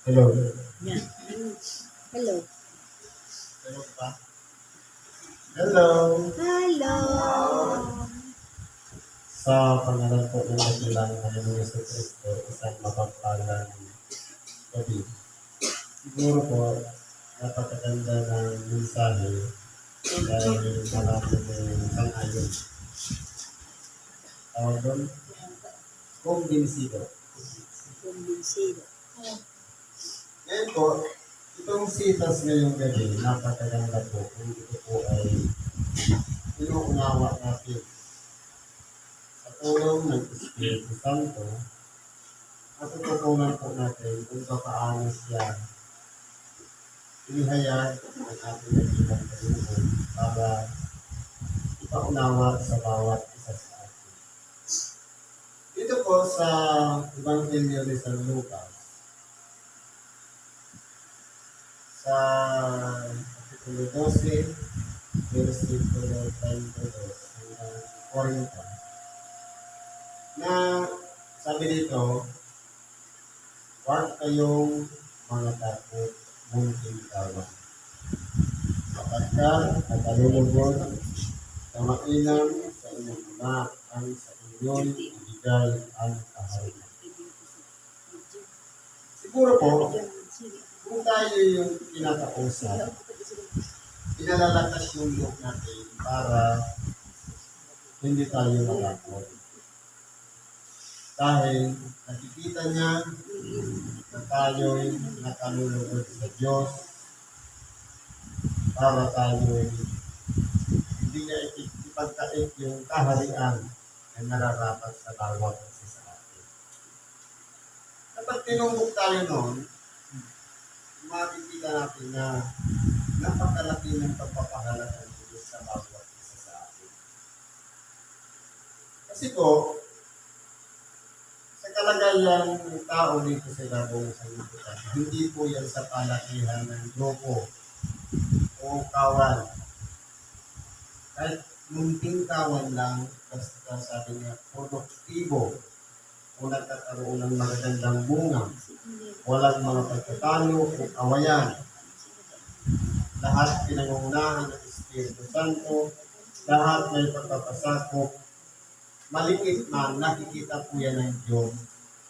Hello. Yeah. Hello. Hello pa. Hello. Hello. Sa pangalan po ng Dakilang Panginoong Yesu Cristo, isang mapagpalang gabi. Siguro po, napakaganda ng mensahe dahil marami ng sang-ayon. Tawag doon, kumbinsido. Kumbinsido. Ngayon po, itong sitas ngayong gabi, napakaganda po kung ito po ay inuunawa natin sa tulong ng Espiritu Santo. Matututunan po natin kung paano siya inihayag ang ating naging Panginoon para ipaunawa sa bawat isa sa atin. Dito po sa Ebanghelyo ni San Lucas, sa Kapitulo 12, versikulo 32 hanggang 40, na sabi dito, huwag kayong mga takot, munting kawan. Sapagkat at alulubod na mainam sa inyong ama ang sa inyo'y ibigay ang kaharian. Siguro po, kung tayo yung kinakausap, pinalalakas yung loob natin para hindi tayo malakot. Dahil nakikita niya na tayo'y nakalulugod sa Diyos para tayo'y hindi niya ipagkait yung kaharian na nararapat sa bawat isa sa atin. Kapag tinumbok tayo noon, makikita natin na napakalaki ng pagpapahalaga ng Diyos sa bawat isa sa atin. Kasi po, sa kalagayan ng tao dito sa Labong Sanlibutan, hindi po yan sa palakihan ng grupo o kawan. Kahit munting kawan lang, basta sabi niya, produktibo o nagkakaroon ng magandang bunga, walang mga pagkatalo o awayan. Lahat pinangungunahan ng Espiritu Santo, lahat may pagpapasakop, malikit man, nakikita po yan ng Diyos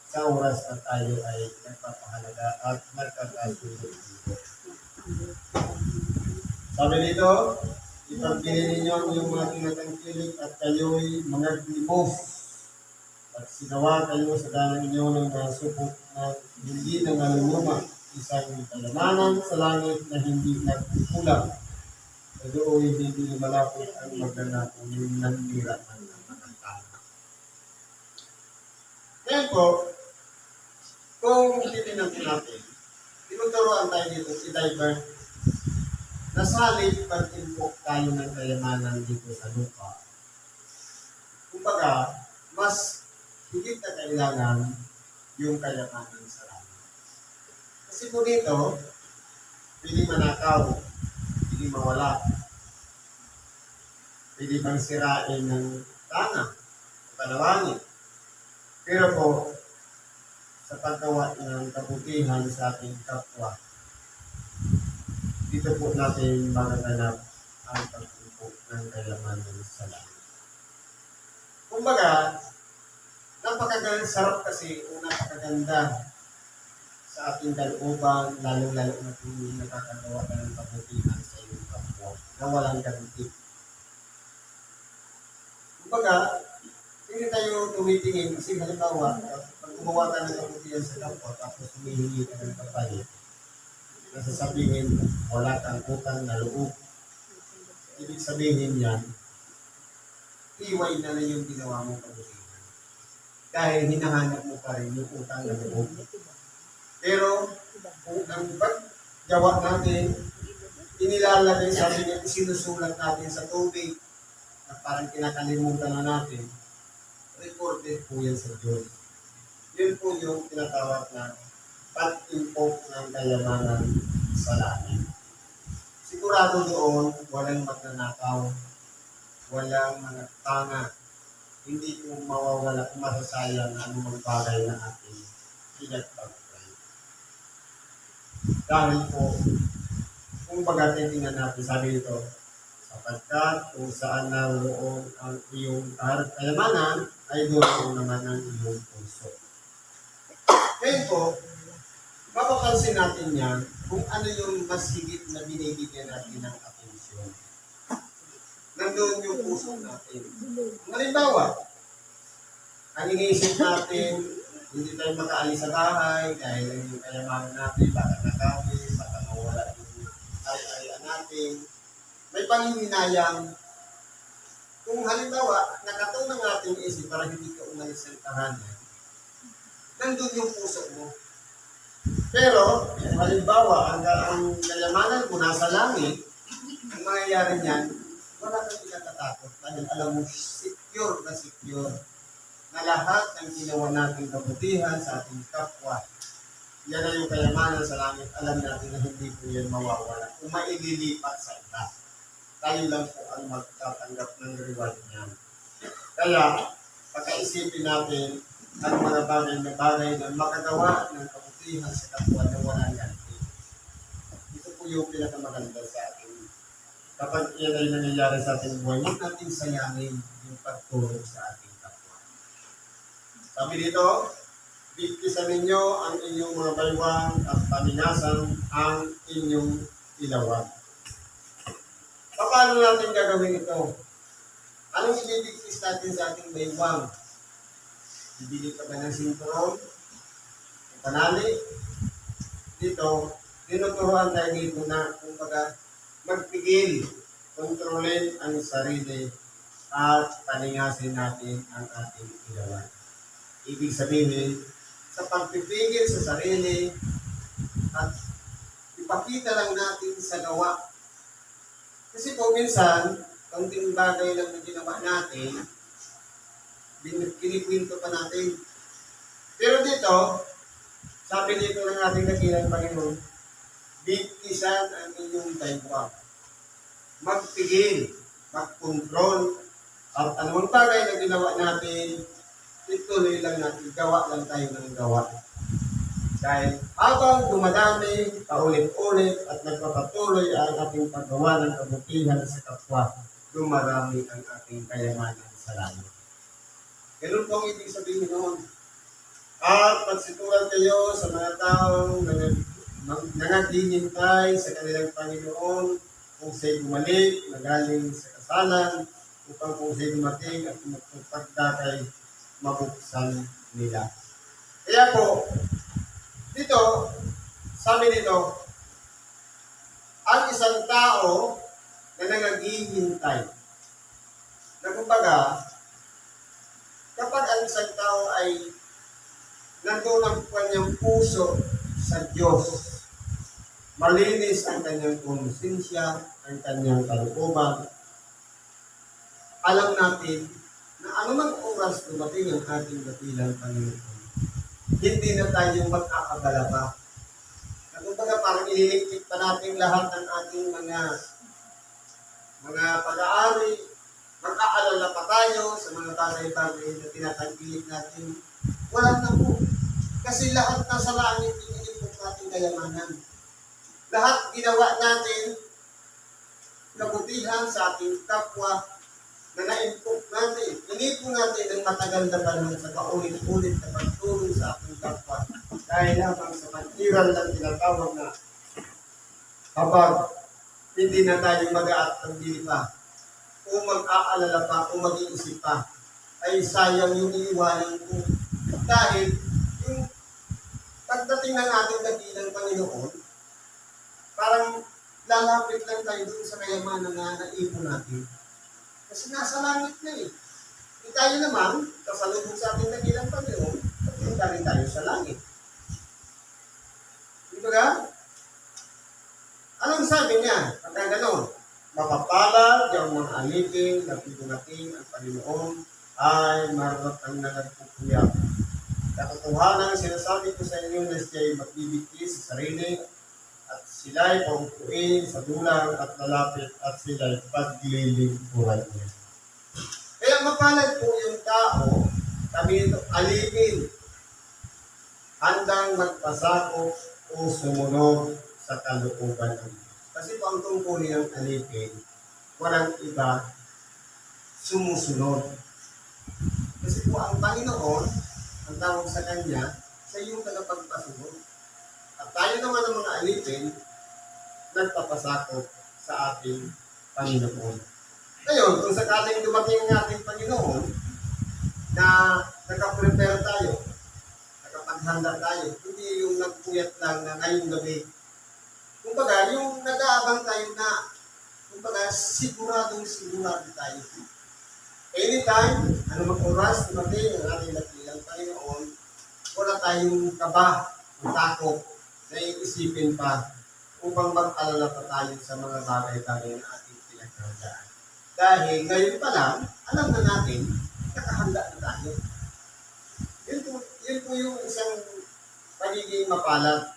sa oras na tayo ay nagpapahalaga at nagkakasunod dito. Sabi dito, ipagpili ninyo yung mga tinatangkilik at kayo'y mga libos. At sinawa kayo sa dalang inyo ng mga supot na hindi na naluluma, isang kalamanan sa langit na hindi nagkukulang. Na doon hindi malapit ang magana kung yung nanira ng mga tao. Ngayon po, kung titignan natin, tinuturoan tayo dito si Divert, nasalit pag-impok tayo ng kayamanan dito sa lupa. Kumbaga, mas higit na kailangan yung kayamanan sa langit. Kasi po dito, pwede manakaw, pwede mawala, pwede bang sirain ng tanah o kalawangin. Pero po, sa paggawa ng kabutihan sa ating kapwa, dito po natin magaganap ang pag-impok ng kayamanan sa langit. Kumbaga, napakaganda, sarap kasi o napakaganda sa ating kalooban, lalo-lalo na kung nakakagawa ka ng kabutihan sa iyong kapwa na walang ganti. Kumbaga, hindi tayo tumitingin kasi halimbawa, pag gumawa ka ng kabutihan sa kapwa tapos humihingi ka ng kapalit, nasasabihin wala kang utang na loob. Ibig sabihin yan, iway na lang yung ginawa mong kabutihan. Dahil hinahanap mo pa rin yung utang na loob. Pero, kung ang paggawa natin, inilalagay, sabi niya, sinusulat natin sa tubig, na parang kinakalimutan na natin, recorded po yan sa Diyos. Yun po yung tinatawag na pag-impok ng kayamanan sa langit. Sigurado doon, walang magnanakaw, walang mga tanga, hindi po mawawala, masasayang ang anumang bagay na ating pinagpagpray. Dahil po, kung baga titingnan natin, sabi dito, sapagkat kung saan naroon ang iyong kayamanan, ay doon naman ang iyong puso. Ngayon po, mapapansin natin yan kung ano yung mas higit na binibigyan natin ng atensyon. Nandun yung puso natin. Halimbawa, ang iniisip natin, hindi tayo makaalis sa bahay dahil yung kayamanan natin, baka nakawin, baka mawala yung ay-ayan natin. May panghihinayang. Kung halimbawa, nakatong ng ating isip para hindi ka umalis sa tahanan, nandun yung puso mo. Pero, halimbawa, ang kayamanan mo nasa langit, ang mangyayari niyan, wala kang pinatatakot dahil alam mo, secure na lahat ng ginawa nating kabutihan sa ating kapwa. Yan na yung kayamanan sa langit. Alam natin na hindi po yan mawawala. Kung maililipat sa ita, tayo lang po ang magtatanggap ng reward niyan. Kaya, pagkaisipin natin ang mga bagay na makagawa ng kabutihan sa kapwa na walang ganti. Ito po yung pinakamaganda sa atin. Kapag yan ay nangyayari sa ating buhay, huwag natin sayangin yung pagtulong sa ating kapwa. Sabi dito, bigtisan ninyo ang inyong mga baywang at paminasan ang inyong ilawan. Paano natin gagawin ito? Anong ibibigtis natin sa ating baywang? Bibili ka ba ng sinturon? Ng panali? Dito, tinuturuan tayo dito na kumbaga magpigil, kontrolin ang sarili at paningasin natin ang ating ilawan. Ibig sabihin, sa pagpipigil sa sarili at ipakita lang natin sa gawa. Kasi po minsan, kaunting bagay lang na ginawa natin, kinikwento pa natin. Pero dito, sabi dito ng ating dakilang Panginoon, bigtisan ang inyong baywang. Magpigil, magkontrol, at anumang bagay na ginawa natin, ituloy lang natin, gawa lang tayo ng gawa. Dahil habang dumadami, paulit-ulit at nagpapatuloy ang ating paggawa ng kabutihan sa kapwa, dumarami ang ating kayamanan sa langit. Ganun po ang ibig sabihin noon. At pagsituran kayo sa mga taong nangaghihintay sa kanilang Panginoon kung siya'y bumalik na galing sa kasalan, upang kung siya'y dumating at magpagdakay, mabuksan nila. Kaya po, dito, sabi dito, ang isang tao na nangaghihintay, na kumbaga, kapag ang isang tao ay nandun ang kanyang puso sa Diyos, malinis ang kanyang konsensya, ang kanyang kalooban, alam natin na anumang oras dumating ang ating dakilang Panginoon, hindi na tayo mag-aabala pa. Na kumbaga parang ililigpit pa natin lahat ng ating mga pag-aari, mag-aalala pa tayo sa mga bagay-bagay na tinatangkilik natin. Wala na po. Kasi lahat na sa langit, inilipot natin kayamanan. Lahat ginawa natin, kabutihan sa ating kapwa, na na-impok natin. Inipon natin ang matagal na panahon sa paulit-ulit na pagtulong sa ating kapwa. Dahil lamang sa mantiral ng tinatawag na kapag hindi na tayo mag-aatambili pa, o mag-aalala pa, o mag-iisip pa, ay sayang yung iiwanan ko. Dahil yung pagdating ng ating dakilang Panginoon, parang lalapit lang tayo dun sa kayamanan na naipon natin. Kasi nasa langit na eh. E tayo naman, kasalubong sa ating dakilang Panginoon, punta rin tayo sa langit. Di ba ka? Anong sabi niya? Pagka gano'n, mapapala yung mga alipin na pinunating ang Panginoon ay maratang na nagpupuyak. Katotohanan, sinasabi ko sa inyo na siya'y magbibigti sa sarili at sila'y paupuin sa dulang at lalapit at sila'y paglilingkuran niya. Kaya mapalad po yung tao, kami ito alipin, handang magpasako o sumunod sa kalooban ng Diyos. Kasi po ang tungkulin ng alipin, walang iba sumusunod. Kasi po ang Panginoon, ang tawag sa Kanya, siya yung tagapagpasunod. At tayo naman ang mga alipin, nagpapasakop sa ating Panginoon. Ngayon, kung sakaling dumating ang ating Panginoon, na nakaprepare tayo, nakapaghanda tayo, hindi yung nagpuyat lang na ngayong gabi. Kumbaga, yung nag-aabang tayo na, kumbaga, siguradong sigurado tayo. Anytime, ano mang oras, dumating ang ating nakilang Panginoon, wala tayong kaba, takot, na iisipin pa upang mag-alala pa tayo sa mga bagay-bagay na ating pinagkahandaan. Dahil ngayon pa lang, alam na natin, nakahanda na tayo. Yun po yung isang pagiging mapalad.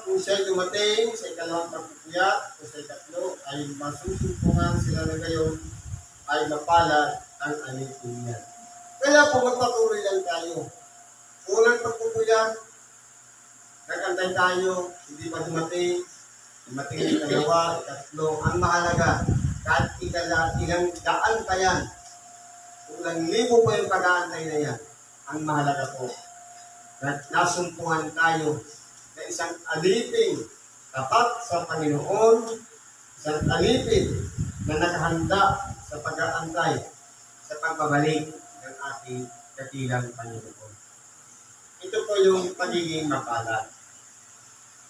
Kung siya'y dumating sa ikalawang pagpupuyat o sa ikatlo, ay masusumpungan sila na ngayon ay mapalad ang alipin niya. Kaya po magpatuloy lang tayo. Unang pagpupuyat, nag-antay tayo, hindi pa dumating ang ikalawa, ikatlo. Ang mahalaga, kahit ilang daan pa yan, ilang libo pa yung pag-aantay na yan, ang mahalaga po, na nasumpungan tayo na isang alipin tapat sa Panginoon, isang alipin na nakahanda sa pag-aantay sa pagbabalik ng ating dakilang Panginoon. Ito po yung pagiging mapalad.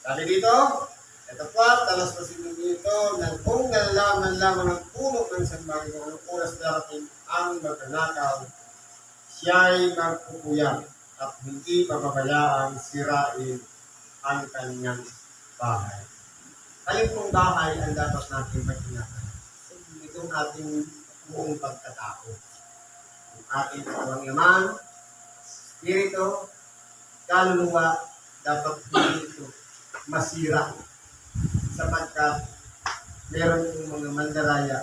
Sabi dito, ito pa, talaspasin mo dito, na kung nalalaman lamang ng puno ng sambahin kung anong oras darating ang magnanakaw, siya'y magpupuyat at hindi pababayaan sirain ang kanyang bahay. Alin pong bahay ang dapat natin pagkinahan? Itong ating buong pagkatao. Ang ating katawang yaman, spirito, kaluluwa, dapat hindi ito masira sapagkat meron yung mga mandaraya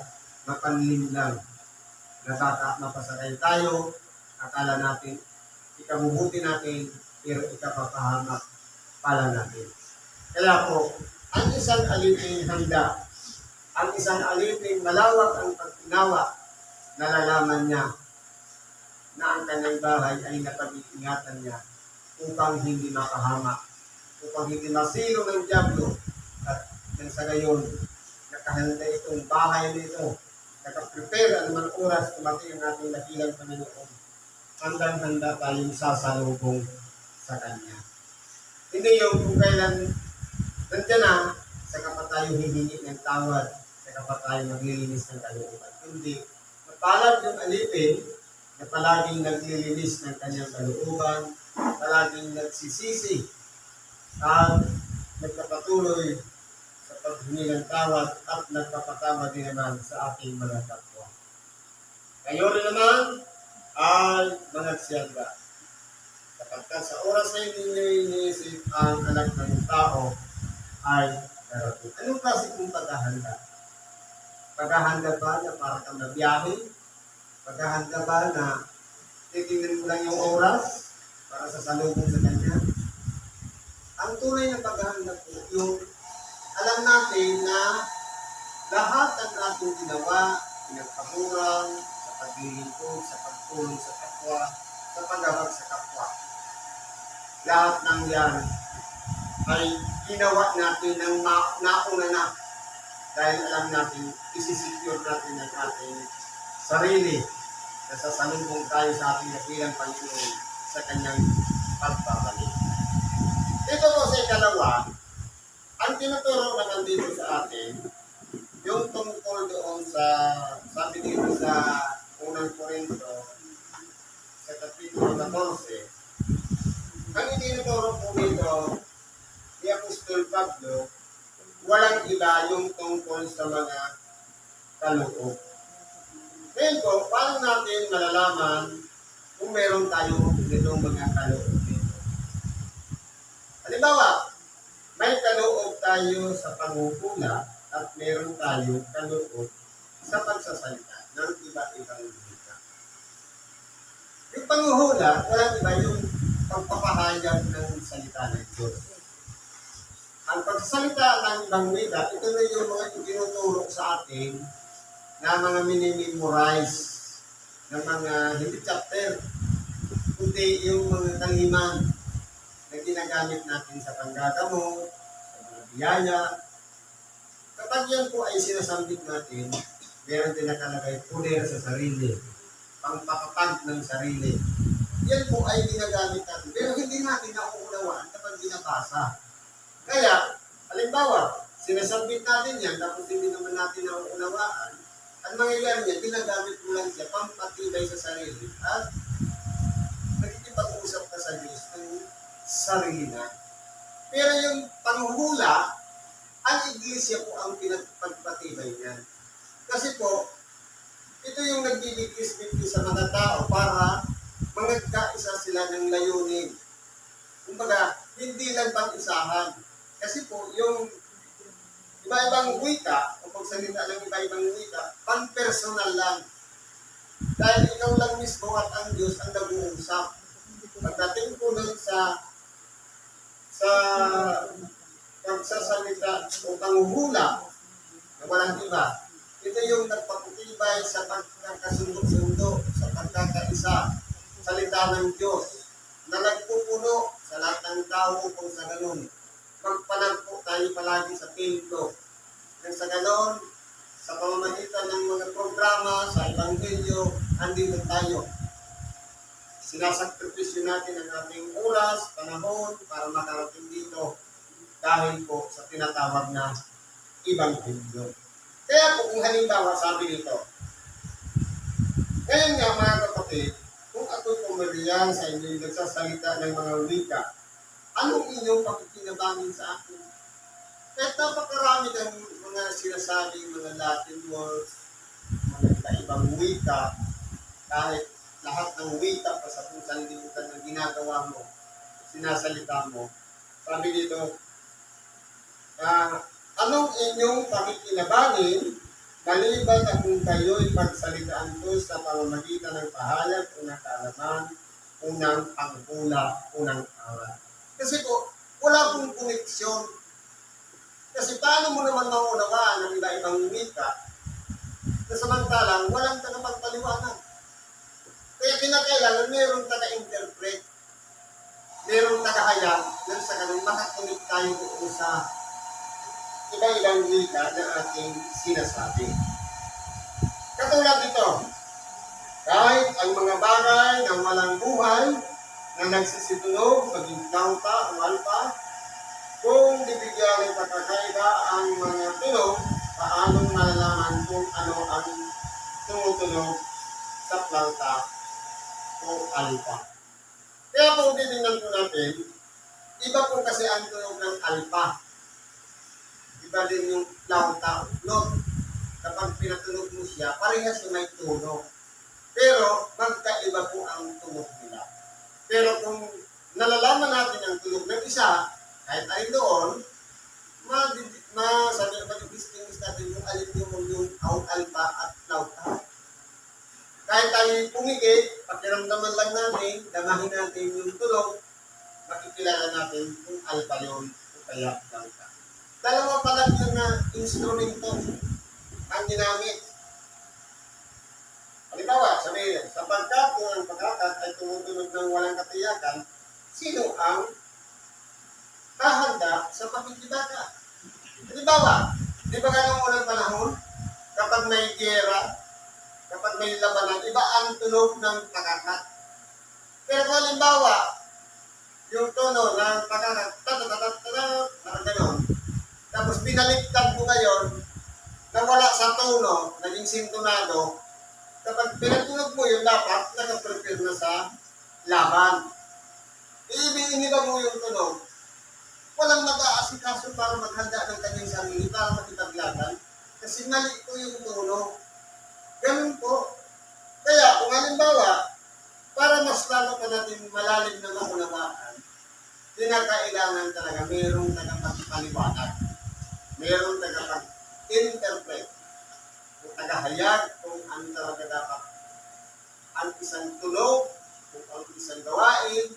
mapanlim lang na baka mapasakay tayo, akala natin ikabubuti natin pero ikapapahamak pala natin. Kaya po, ang isang aliping handa, ang isang aliping malawak ang pag-inawa, nalalaman niya na ang kanyang bahay ay napag-iingatan niya upang hindi mapahamak, upang hindi masilo ng dyablo. At nang sa gayon, nakahanda itong bahay nito, nakaprepare ang oras tumating ang ating dakilang Panginoon. Handang-handa tayong sasalubong sa Kanya. Hindi yung kung kailan nandiyan na, saka pa tayo hihingi ng tawad, saka pa tayo maglilinis ng kalooban. Hindi. Mapalad yung alipin na palaging naglilinis ng kanyang kalooban, palaging nagsisisi, at nagpapatuloy sa paghingi ng tawad at nagpapatawad din naman sa ating mga kapwa. Kayo rin naman ay mga siyanda. Kapagka sa oras na hindi nyo iniisip ang anak ng tao ay darating. Anong klase kong paghahanda? Paghahanda ba na para kang nabiyahe? Paghahanda ba na titingnan mo lang yung oras para sa salubong sa Kanya? Ang tunay na paghahanda po, yung alam natin na lahat ng ating ginawa, pinagpamurang, sa paglilingkod, sa pagtulong sa kapwa, sa paghabag sa kapwa. Lahat ng yan ay ginawa natin ng nauna na dahil alam natin, isisecure natin ang ating sarili na sasalubong tayo sa ating dakilang Panginoon sa Kanyang pagbabalik. Dito po sa ikalawa, ang tinuturo naman dito sa atin, yung tungkol doon sa, sabi dito sa unang Korinto, sa kapitulo 14, ang itinuturo po dito ni Apostol Pablo, walang iba yung tungkol sa mga kaloob. Ngayon po, paano natin malalaman kung meron tayo nitong mga kaloob dito? Halimbawa, may kaloob tayo sa pangungkula at meron tayong kaloob sa pagsasalita ng iba't ibang wika. Yung panguhula, walang iba yung pagpapahayag ng salita ng Diyos. Ang pagsasalita ng ibang wika, ito na yung mga itinuturo sa atin na mga minimemorize ng mga hindi chapter, kundi yung mga kaliman na ginagamit natin sa panggagamot, sa mga biyaya. Kapag yan po ay sinasambit natin, meron din nakalagay puder sa sarili, pangpakapag ng sarili. Yan po ay ginagamit natin, pero hindi natin nauunawaan kapag binabasa. Kaya, halimbawa, sinasambit natin yan, tapos hindi naman natin nauunawaan, ang mangyayari niya, ginagamit mo lang siya, pampatibay sa sarili, at nagkikipag-usap ka sa Diyos ng sarili na. Pero yung panghuhula, ang iglesia po ang pinagpagpatibay niya. Kasi po, ito yung nagbibigkis-bigkis sa mga tao para magkaisa sila ng layunin. Kumbaga, hindi lang pang-isahan. Kasi po, yung iba-ibang wika, o pagsalita ng iba-ibang wika, pang-personal lang. Dahil ikaw lang mismo at ang Diyos ang nag-uusap. Pagdating po nun sa pagsasalita o panghuhula na walang iba, ito yung nagpapatibay sa pagkakasundo-sundo, sa pagkakaisa, salita ng Diyos, na nagpupuno sa lahat ng tao kung sa ganun. Magpanagpo tayo palagi sa pinto. Nang sa ganun, sa pamamagitan ng mga programa, sa Ebanghelyo, andito tayo. Sinasakripisyo natin ang ating oras, panahon, para makarating dito dahil po sa tinatawag na Ebanghelyo. Kaya po kung halimbawa sabi dito, ngayon nga mga kapatid, kung ako'y pumariyan sa inyo yung nagsasalita ng mga wika, anong inyong pakikinabangin sa akin? Kahit napakarami ng mga sinasabing mga Latin words, mga ibang wika, kahit lahat ng wika pa sa kung sanlibutan na ginagawa mo, sinasalita mo, sabi dito, anong inyong pakikinabangin maliban na kung kayo'y pagsalitaan ko sa pamamagitan ng pahayag, unang kaalaman, unang panghula, unang aral. Kasi po, wala pong koneksyon. Kasi paano mo naman maunawaan ng iba-ibang wika na samantalang walang tagapagpaliwanag? Kaya kinakailangan mayroong taga-interpret, mayroong tagahayag, nang sa ganun makakunik tayo doon sa iba-ibang wika na ating sinasabi. Katulad dito, kahit ang mga bagay na walang buhay na nagsisitunog, maging kauta o alpa, kung bibigyan ng pagkakaiba ang mga tunog, paano malalaman kung ano ang tumutunog sa planta o alpa. Kaya kung titingnan po natin, iba po kasi ang tunog ng alpa. Iba din yung planta o note. Kapag pinatunog mo siya, parehas yung may tunog. Pero magkaiba po ang tunog nila. Pero kung nalalaman natin ang tunog ng isa, kahit ay doon, ma-distinguish natin yung alin yung alpa at flauta. Kahit tayo pumigit, pakiramdaman lang natin, damahin natin yung tunog, makikilala natin kung alpa yun o kaya flauta. Dalawa pa lang yung instrumento ang ginamit. Halimbawa, sabihin, sapagkat kung ang pagkakat ay tumutunog ng walang katiyakan, sino ang hahanda sa pakikibaka? Halimbawa, di ba ganong unang panahon, kapag may gera, kapag may labanan, iba ang tunog ng pagkakat. Pero kung halimbawa, yung tono ng pagkakat, parang ganon, tapos pinaliktad mo ngayon, na wala sa tono, naging sintonado, kapag pinatunog mo yun, dapat nakaprepare na sa laban. Iniba mo yung tunog, walang mag-aasikaso para maghanda ng kanyang sarili para makipaglaban, kasi mali ko yung tono. Ganun po. Kaya, kung halimbawa, para mas lalo pa natin malalim na maunawaan, kinakailangan talaga mayroong tagapagpaliwanag, mayroong tagapag-interpret, kung tagahayag, kung ano talaga dapat ang isang tunog, kung ang isang gawain,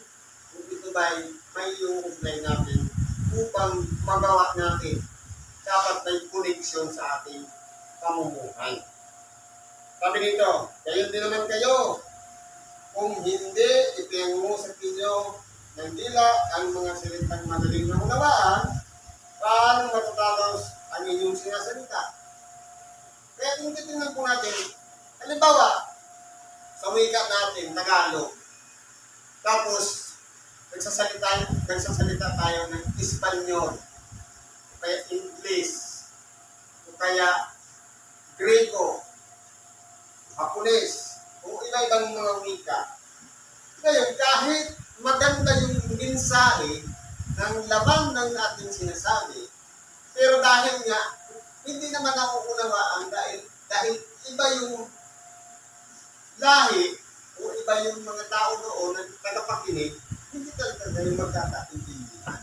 kung Dubai, may iuugnay natin upang magawa natin. Dapat may connection sa ating pamumuhay. Sabi nito, kayo din naman kayo. Kung hindi, ipinangusap ninyo ng dila ang mga salitang madaling maunawaan, paano matatalos ang inyong sinasalita? Kaya kung titignan po natin, halimbawa, sa wika natin, Tagalog, tapos nagsasalita tayo ng Espanyol, o kaya English, o kaya Grego, Hapones, o iba-ibang mga wika. Ngayon, kahit maganda yung mensahe ng laman ng ating sinasabi, pero dahil nga, hindi naman nakukunawaan dahil iba yung lahi o iba yung mga tao doon na tagapakinig, hindi talaga yung magkakaintindihan.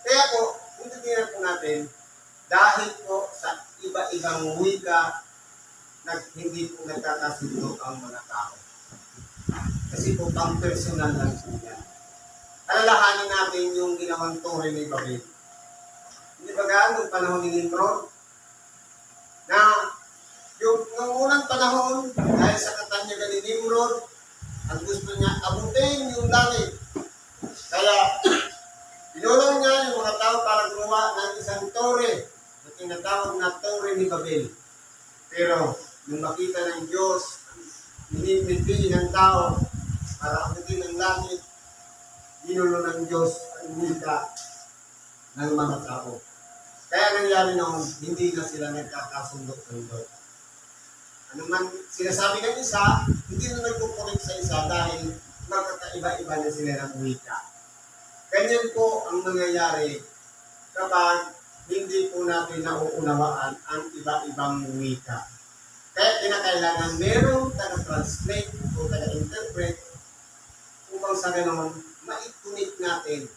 Kaya po, kung titignan po natin, dahil po sa iba-ibang wika, hindi po nagkakasundo ang mga tao. Kasi po, pang-personal lang po yan. Alalahanin natin yung ginawang tore ni Babel. Hindi ba nung panahon ni Nimrod? Na yung unang panahon, dahil sa katanyagan ni Nimrod, ang gusto niya abutin yung langit. Kaya, pinulong niya yung mga tao para gumawa ng isang tore na tinatawag na tore ni Babel. Pero, nung makita ng Diyos, hinipin ng tao para abutin ang langit, ginulo ng Diyos ang wika ng mga tao. Kaya nangyari noon, hindi na sila nagkakasundo-sundo. Ano man sinasabi ng isa, hindi na nagkukunik sa isa dahil magkakaiba-iba na sila ng wika. Ganyan po ang nangyayari kapag hindi po natin nauunawaan ang iba-ibang wika. Kaya kinakailangan merong taga-translate o taga-interpret upang sa ganoon, maikunik natin.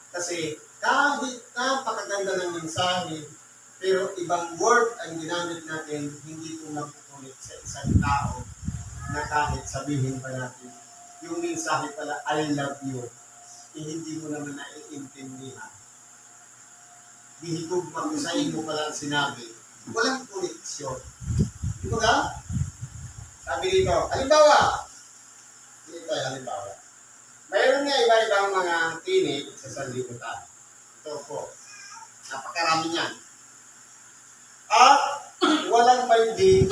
Kasi kahit napakaganda ng mensahe, pero ibang word ang ginamit natin, hindi po makukunik sa isang tao na kahit sabihin pa natin, yung mensahe pala, I love you, hindi mo naman naiintindihan. Dihigog makusahin mo pala ang sinabi, walang koneksyon. Di ba ka? Sabi dito, halimbawa, mayroon nga iba-ibang mga tinig sa sanlibutan. Ito po, napakarami niyan. At walang may di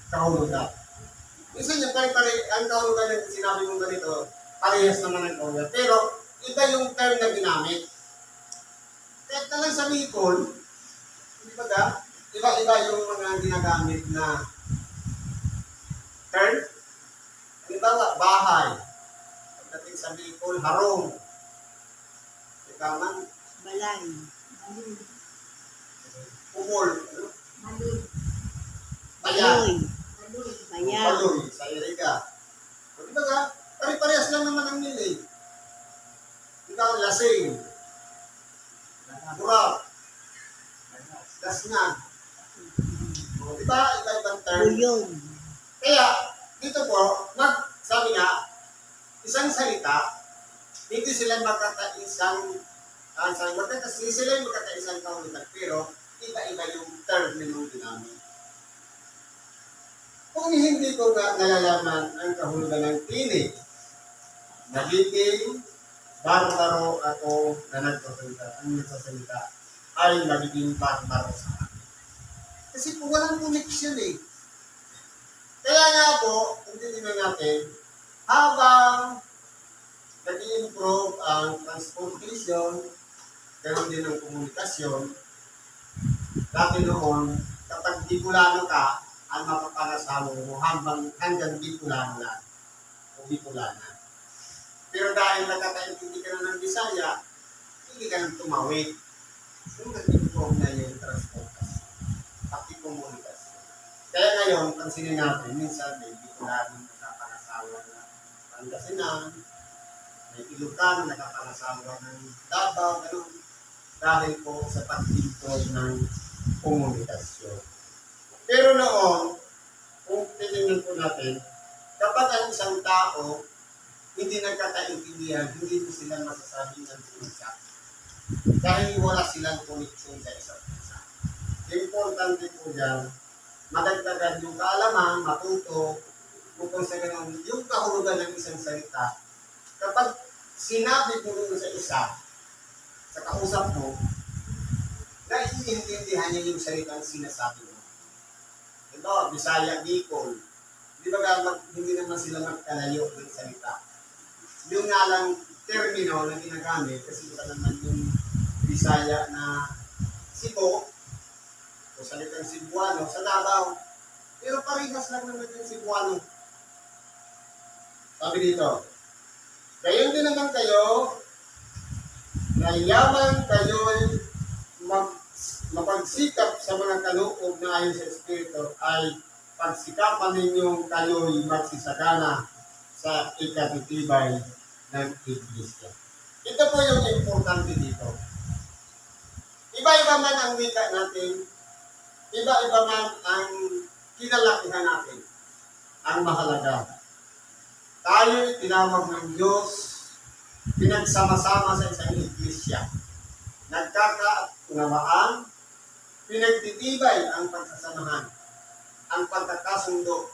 kahulugan. Minsan yung pare-pare, ang kahulugan na sinabi mo ganito, parehas naman ang kahulugan. Pero iba yung term na ginamit. Kahit na lang sa Bicol, di ba ka? Iba-iba yung mga ginagamit na term. Halimbawa, bahay. Pagdating sa Bicol, harong. Ika man, Balay. umol. Ano? Baloy. Bayan. Bayan. Baloy. Sa Iriga. Di ba ka? Pare-parehas lang naman ang nilay. Ikaw, lasing. Burak. Dasnag. Di ba? Iba-ibang term. Buyong. Kaya, dito po, sabi nga, isang salita, hindi sila magkakaisang kahulugan, pero iba-iba yung term nilang ginamit. Kung hindi ko nga nalalaman ang kahulugan ng tinig, nagiging barbaro ako na nagsasalita ay magiging barbaro sa akin. Kasi po walang connection eh. Kaya nga po, kung titignan natin, habang nag-i-improve ang transportation, ganoon din ang komunikasyon, dati noon, kapag Bicolano ka, ang mapapangasawa mo hanggang Bicolano lang, o Bicolana. Pero dahil nakakaintindi ka na ng Bisaya, hindi ka nang tumawid. Yung nag-improve na yung transportation, pati komunikasyon. Kaya ngayon, pansinin natin, minsan may Bicolano nakapangasawa ng Pangasinan, may Ilocano nakapangasawa ng Davao, gano'n. Dahil po sa pag-improve ng komunikasyon. Pero noon, kung titingnan po natin, kapag ang isang tao hindi nagkakaintindihan, hindi mo sila masasabing nag-uusap. Dahil wala silang connection sa isa't isa. Importante po dyan, madagdagan yung kaalaman, matuto, bukod sa ganun, yung kahulugan ng isang salita. Kapag sinabi mo doon sa isa, sa kausap mo, naiintindihan niya yung salitang sinasabi mo. Ito, Bisaya, Bicol. Di ba hindi naman sila magkalayo ng salita. Yung nga lang termino na ginagamit, kasi ito naman yung Bisaya na Cebu, o salitang Cebuano, sa Davao. Pero parehas lang naman yung Cebuano. Sabi dito, gayon din naman kayo, na yaman kayo'y mapagsikap sa mga kaloob na ayon sa Espiritu ay pagsikapan ninyong kayo'y magsisagana sa ikatitibay ng Iglesia. Ito po yung importante dito. Iba-iba man ang wika natin, iba-iba man ang kinalakihan natin. Ang mahalaga, tayo'y tinawag ng Diyos, pinagsama-sama sa isang iglesia. Nagkakaunawaan, pinagtitibay ang pagsasamahan, ang pagkakasundo,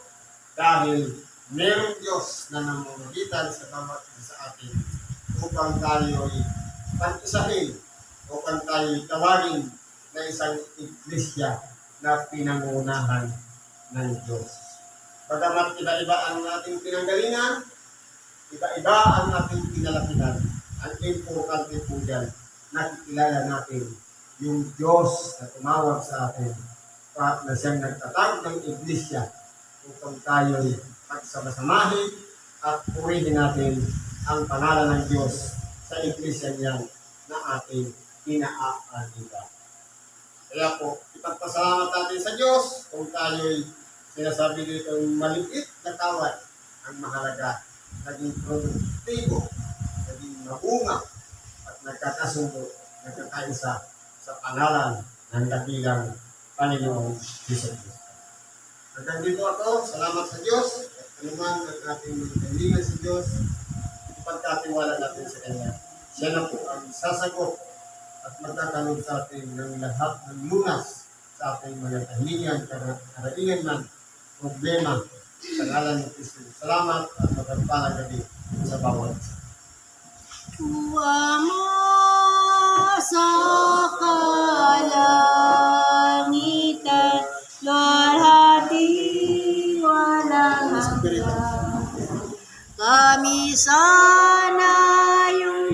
dahil merong Diyos na namamagitan sa bawat isa sa atin upang tayo'y pag-isahin, upang tayo'y tawagin na isang iglesia na pinangunahan ng Diyos. Bagamat iba-iba ang ating pinanggalingan, iba-iba ang ating pinalakihan, ang importante po dyan, nakikilala natin yung Diyos na tumawag sa atin na siyang nagtatag ng iglesia upang tayo'y pagsama-samahin at purihin natin ang pangalan ng Diyos sa iglesia niyan na ating inaaaliga. Kaya po, ipagpasalamat natin sa Diyos kung tayo'y sinasabi dito maliit na tawad ang mahalaga, naging produktibo, naging mabunga, at nagkakasundo, nagkakaisa sa pangalan ng dakilang Panginoong Jesus. Hanggang dito ako, salamat sa Diyos, at anuman ang ating magkalingan sa Diyos, ipagkatiwala natin sa Kanya. Siya na po ang sasagot at magkakalog sa atin ng lahat ng lunas sa ating mga kahilingan, karaingan man, problema, sa ngalan ng Kristo. Salamat at magkapalang gabi sa bawat isa. Tuwa mo sa kalangitan, luwalhati walang hanggan. Kami sana yung